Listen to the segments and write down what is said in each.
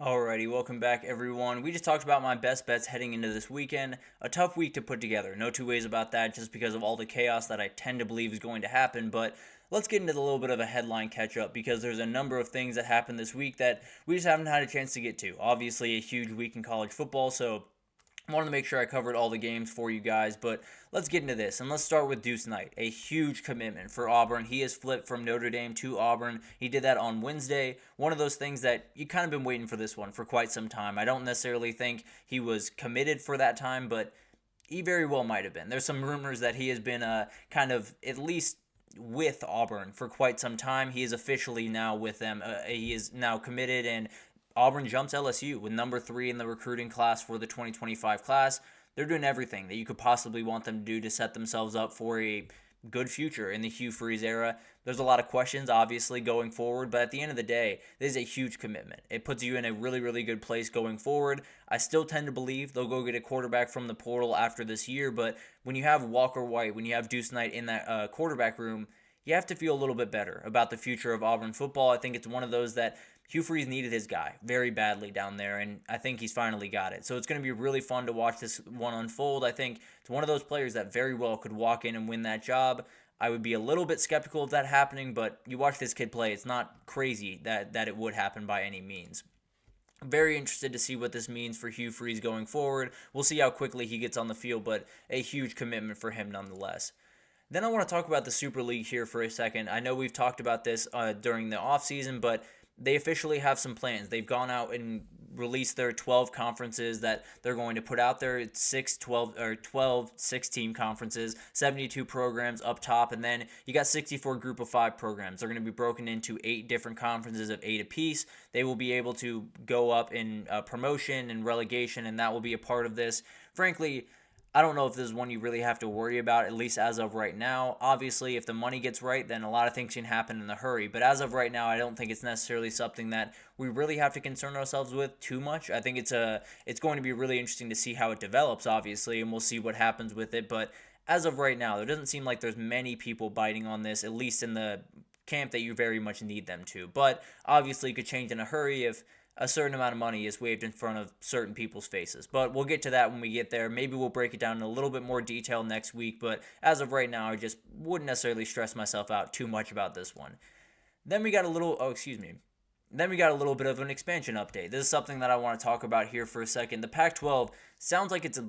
Alrighty, welcome back everyone. We just talked about my best bets heading into this weekend. A tough week to put together, no two ways about that, just because of all the chaos that I tend to believe is going to happen. But let's get into a little bit of a headline catch up because there's a number of things that happened this week that we just haven't had a chance to get to. Obviously, a huge week in college football, so I wanted to make sure I covered all the games for you guys, but let's get into this. And let's start with Deuce Knight, a huge commitment for Auburn. He has flipped from Notre Dame to Auburn. He did that on Wednesday. One of those things that you kind of been waiting for this one for quite some time. I don't necessarily think he was committed for that time, but he very well might have been. There's some rumors that he has been kind of at least with Auburn for quite some time. He is officially now with them. He is now committed, and Auburn jumps LSU with number 3 in the recruiting class for the 2025 class. They're doing everything that you could possibly want them to do to set themselves up for a good future in the Hugh Freeze era. There's a lot of questions, obviously, going forward, but at the end of the day, this is a huge commitment. It puts you in a really, really good place going forward. I still tend to believe they'll go get a quarterback from the portal after this year, but when you have Walker White, when you have Deuce Knight in that quarterback room, you have to feel a little bit better about the future of Auburn football. I think it's one of those that Hugh Freeze needed his guy very badly down there, and I think he's finally got it. So it's going to be really fun to watch this one unfold. I think it's one of those players that very well could walk in and win that job. I would be a little bit skeptical of that happening, but you watch this kid play, it's not crazy that it would happen by any means. Very interested to see what this means for Hugh Freeze going forward. We'll see how quickly he gets on the field, but a huge commitment for him nonetheless. Then I want to talk about the Super League here for a second. I know we've talked about this during the offseason, but they officially have some plans. They've gone out and released their 12 conferences that they're going to put out there. It's 12 6-team conferences, 72 programs up top, and then you got 64 group of 5 programs. They're going to be broken into 8 different conferences of 8 apiece. They will be able to go up in promotion and relegation, and that will be a part of this. Frankly, I don't know if this is one you really have to worry about, at least as of right now. Obviously, if the money gets right, then a lot of things can happen in a hurry. But as of right now, I don't think it's necessarily something that we really have to concern ourselves with too much. I think it's going to be really interesting to see how it develops, obviously, and we'll see what happens with it. But as of right now, there doesn't seem like there's many people biting on this, at least in the camp that you very much need them to. But obviously, it could change in a hurry if a certain amount of money is waved in front of certain people's faces. But we'll get to that when we get there. Maybe we'll break it down in a little bit more detail next week, but as of right now, I just wouldn't necessarily stress myself out too much about this one. Then we got Then we got a little bit of an expansion update. This is something that I want to talk about here for a second. The Pac-12 sounds like it's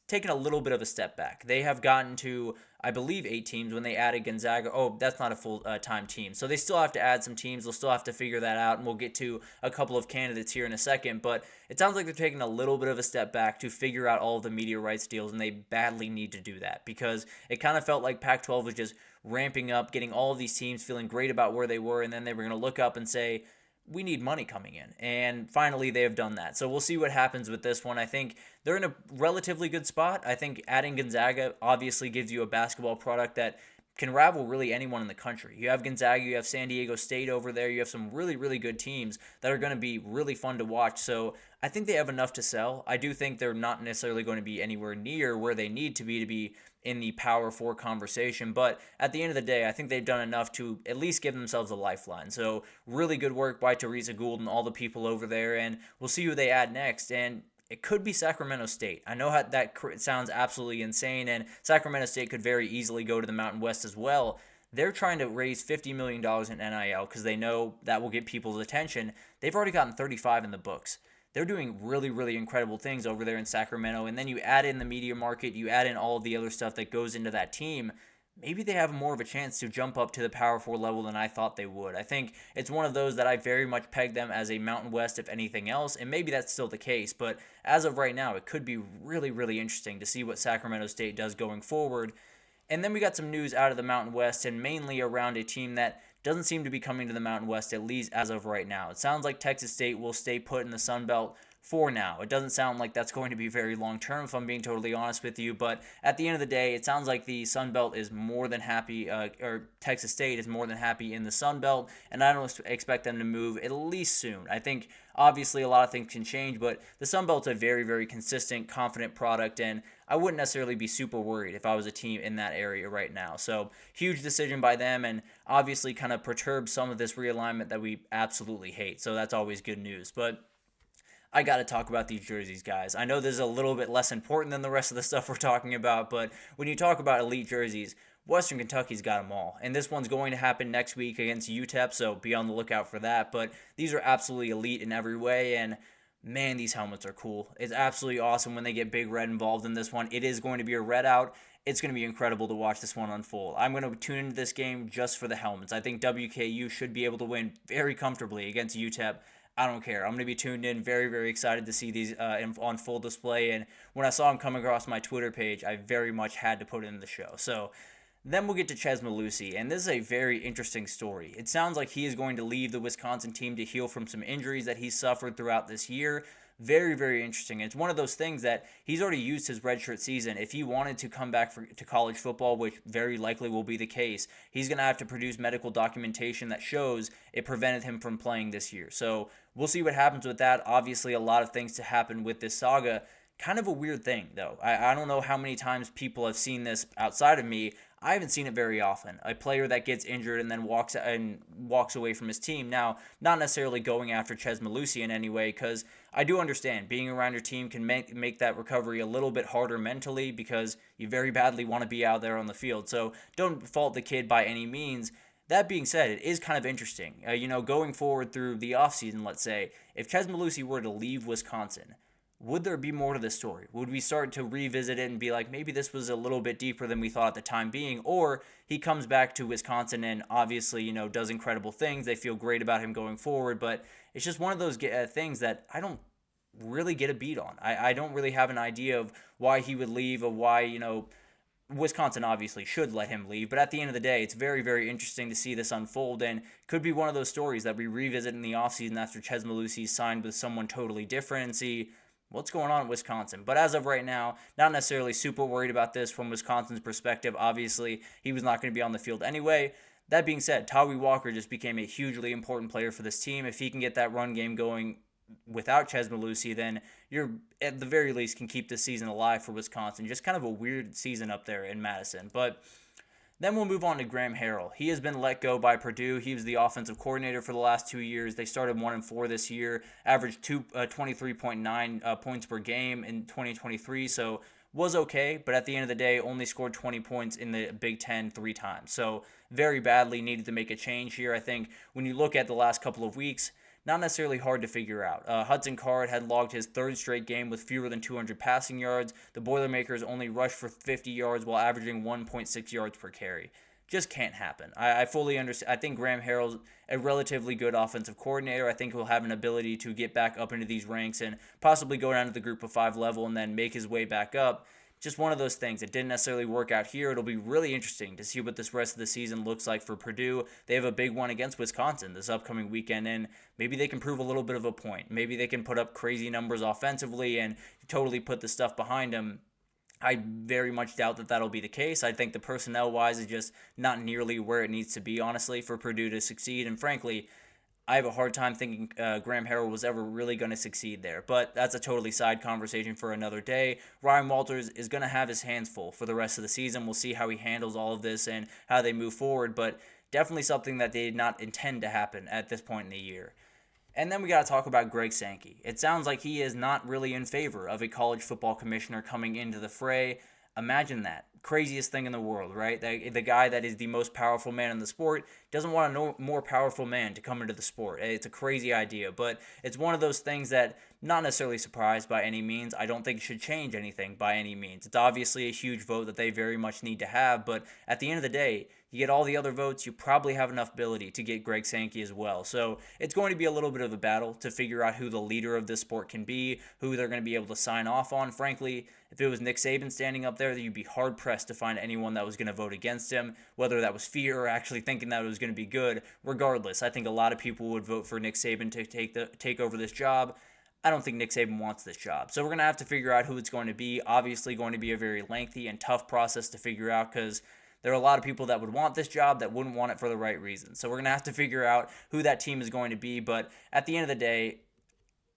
taken a little bit of a step back. They have gotten to, I believe, 8 teams when they added Gonzaga. Oh, that's not a full-time team. So they still have to add some teams. They'll still have to figure that out, and we'll get to a couple of candidates here in a second. But it sounds like they're taking a little bit of a step back to figure out all of the media rights deals, and they badly need to do that because it kind of felt like Pac-12 was just ramping up, getting all of these teams feeling great about where they were, and then they were going to look up and say, we need money coming in. And finally, they have done that. So we'll see what happens with this one. I think they're in a relatively good spot. I think adding Gonzaga obviously gives you a basketball product that can rival really anyone in the country. You have Gonzaga, you have San Diego State over there, you have some really, really good teams that are going to be really fun to watch. So I think they have enough to sell. I do think they're not necessarily going to be anywhere near where they need to be in the Power 4 conversation. But at the end of the day, I think they've done enough to at least give themselves a lifeline. So really good work by Teresa Gould and all the people over there. And we'll see who they add next. And it could be Sacramento State. I know how that sounds absolutely insane, and Sacramento State could very easily go to the Mountain West as well. They're trying to raise $50 million in NIL because they know that will get people's attention. They've already gotten 35 in the books. They're doing really, really incredible things over there in Sacramento, and then you add in the media market, you add in all of the other stuff that goes into that team. Maybe they have more of a chance to jump up to the Power 4 level than I thought they would. I think it's one of those that I very much peg them as a Mountain West, if anything else, and maybe that's still the case. But as of right now, it could be really, really interesting to see what Sacramento State does going forward. And then we got some news out of the Mountain West, and mainly around a team that doesn't seem to be coming to the Mountain West, at least as of right now. It sounds like Texas State will stay put in the Sun Belt for now. It doesn't sound like that's going to be very long term, if I'm being totally honest with you. But at the end of the day, it sounds like the Sun Belt is more than happy, or Texas State is more than happy in the Sun Belt, and I don't expect them to move at least soon. I think obviously a lot of things can change, but the Sun Belt's a very, very consistent, confident product, and I wouldn't necessarily be super worried if I was a team in that area right now. So huge decision by them, and obviously kind of perturbs some of this realignment that we absolutely hate. So that's always good news. But I got to talk about these jerseys, guys. I know this is a little bit less important than the rest of the stuff we're talking about, but when you talk about elite jerseys, Western Kentucky's got them all. And this one's going to happen next week against UTEP, so be on the lookout for that. But these are absolutely elite in every way, and man, these helmets are cool. It's absolutely awesome when they get Big Red involved in this one. It is going to be a red out. It's going to be incredible to watch this one unfold. I'm going to tune into this game just for the helmets. I think WKU should be able to win very comfortably against UTEP. I don't care. I'm going to be tuned in, very, very excited to see these on full display. And when I saw them come across my Twitter page, I very much had to put it in the show. So then we'll get to Chez Mellusi, and this is a very interesting story. It sounds like he is going to leave the Wisconsin team to heal from some injuries that he's suffered throughout this year. Very, very interesting. It's one of those things that he's already used his redshirt season. If he wanted to come back to college football, which very likely will be the case, he's going to have to produce medical documentation that shows it prevented him from playing this year. So we'll see what happens with that. Obviously, a lot of things to happen with this saga. Kind of a weird thing, though. I don't know how many times people have seen this outside of me. I haven't seen it very often. A player that gets injured and then walks away from his team. Now, not necessarily going after Chez Mellusi in any way, because I do understand being around your team can make that recovery a little bit harder mentally because you very badly want to be out there on the field. So don't fault the kid by any means. That being said, it is kind of interesting. Going forward through the offseason, let's say, if Chez Mellusi were to leave Wisconsin, would there be more to this story? Would we start to revisit it and be like, maybe this was a little bit deeper than we thought at the time being? Or he comes back to Wisconsin and obviously, does incredible things. They feel great about him going forward. But it's just one of those things that I don't really get a beat on. I don't really have an idea of why he would leave, of why, Wisconsin obviously should let him leave. But at the end of the day, it's very, very interesting to see this unfold, and could be one of those stories that we revisit in the offseason after Chez Mellusi signed with someone totally different and see what's going on in Wisconsin. But as of right now, not necessarily super worried about this from Wisconsin's perspective. Obviously, he was not going to be on the field anyway. That being said, Tawi Walker just became a hugely important player for this team. If he can get that run game going without Chez Mellusi, then you're at the very least can keep this season alive for Wisconsin. Just kind of a weird season up there in Madison. But then we'll move on to Graham Harrell. He has been let go by Purdue. He was the offensive coordinator for the last 2 years. They started 1-4 this year, averaged 23.9 points per game in 2023. So was okay, but at the end of the day, only scored 20 points in the Big Ten 3 times. So very badly needed to make a change here. I think when you look at the last couple of weeks, not necessarily hard to figure out. Hudson Card had logged his 3rd straight game with fewer than 200 passing yards. The Boilermakers only rushed for 50 yards while averaging 1.6 yards per carry. Just can't happen. I fully understand. I think Graham Harrell's a relatively good offensive coordinator. I think he'll have an ability to get back up into these ranks and possibly go down to the group of 5 level and then make his way back up. Just one of those things. It didn't necessarily work out here. It'll be really interesting to see what this rest of the season looks like for Purdue. They have a big one against Wisconsin this upcoming weekend, and maybe they can prove a little bit of a point. Maybe they can put up crazy numbers offensively and totally put the stuff behind them. I very much doubt that that'll be the case. I think the personnel-wise is just not nearly where it needs to be, honestly, for Purdue to succeed. And frankly, I have a hard time thinking Graham Harrell was ever really going to succeed there. But that's a totally side conversation for another day. Ryan Walters is going to have his hands full for the rest of the season. We'll see how he handles all of this and how they move forward. But definitely something that they did not intend to happen at this point in the year. And then we got to talk about Greg Sankey. It sounds like he is not really in favor of a college football commissioner coming into the fray. Imagine that. Craziest thing in the world, right? The guy that is the most powerful man in the sport doesn't want a more powerful man to come into the sport. It's a crazy idea, but it's one of those things that not necessarily surprised by any means. I don't think it should change anything by any means. It's obviously a huge vote that they very much need to have, but at the end of the day, you get all the other votes, you probably have enough ability to get Greg Sankey as well. So it's going to be a little bit of a battle to figure out who the leader of this sport can be, who they're going to be able to sign off on. Frankly, if it was Nick Saban standing up there, you'd be hard-pressed to find anyone that was going to vote against him, whether that was fear or actually thinking that it was going to be good. Regardless, I think a lot of people would vote for Nick Saban to take over this job. I don't think Nick Saban wants this job. So we're going to have to figure out who it's going to be. Obviously going to be a very lengthy and tough process to figure out because there are a lot of people that would want this job that wouldn't want it for the right reasons. So we're going to have to figure out who that team is going to be. But at the end of the day,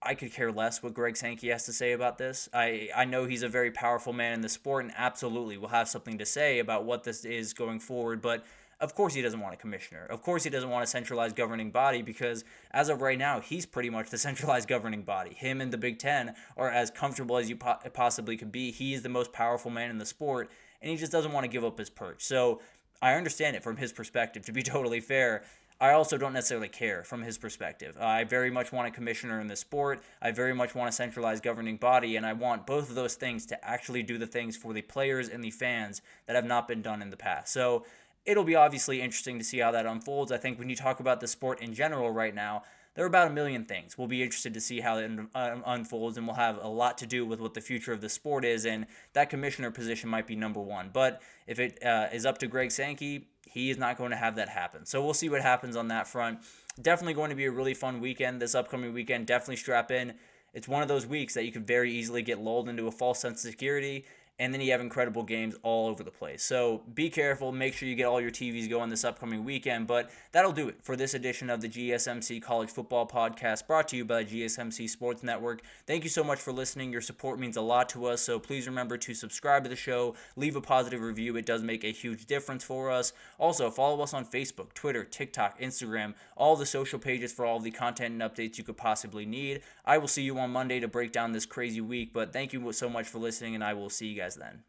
I could care less what Greg Sankey has to say about this. I know he's a very powerful man in the sport and absolutely will have something to say about what this is going forward. But Of course he doesn't want a commissioner. Of course he doesn't want a centralized governing body, because as of right now, he's pretty much the centralized governing body. Him and the Big Ten are as comfortable as you possibly could be. He is the most powerful man in the sport, and he just doesn't want to give up his perch. So I understand it from his perspective, to be totally fair. I also don't necessarily care from his perspective. I very much want a commissioner in the sport. I very much want a centralized governing body, and I want both of those things to actually do the things for the players and the fans that have not been done in the past. So it'll be obviously interesting to see how that unfolds. I think when you talk about the sport in general right now, there are about a million things. We'll be interested to see how it unfolds, and we'll have a lot to do with what the future of the sport is, and that commissioner position might be number one. But if it is up to Greg Sankey, he is not going to have that happen. So we'll see what happens on that front. Definitely going to be a really fun weekend this upcoming weekend. Definitely strap in. It's one of those weeks that you could very easily get lulled into a false sense of security, and then you have incredible games all over the place. So be careful. Make sure you get all your TVs going this upcoming weekend. But that'll do it for this edition of the GSMC College Football Podcast, brought to you by GSMC Sports Network. Thank you so much for listening. Your support means a lot to us, so please remember to subscribe to the show, leave a positive review. It does make a huge difference for us. Also, follow us on Facebook, Twitter, TikTok, Instagram, all the social pages for all the content and updates you could possibly need. I will see you on Monday to break down this crazy week, but thank you so much for listening, and I will see you guys then.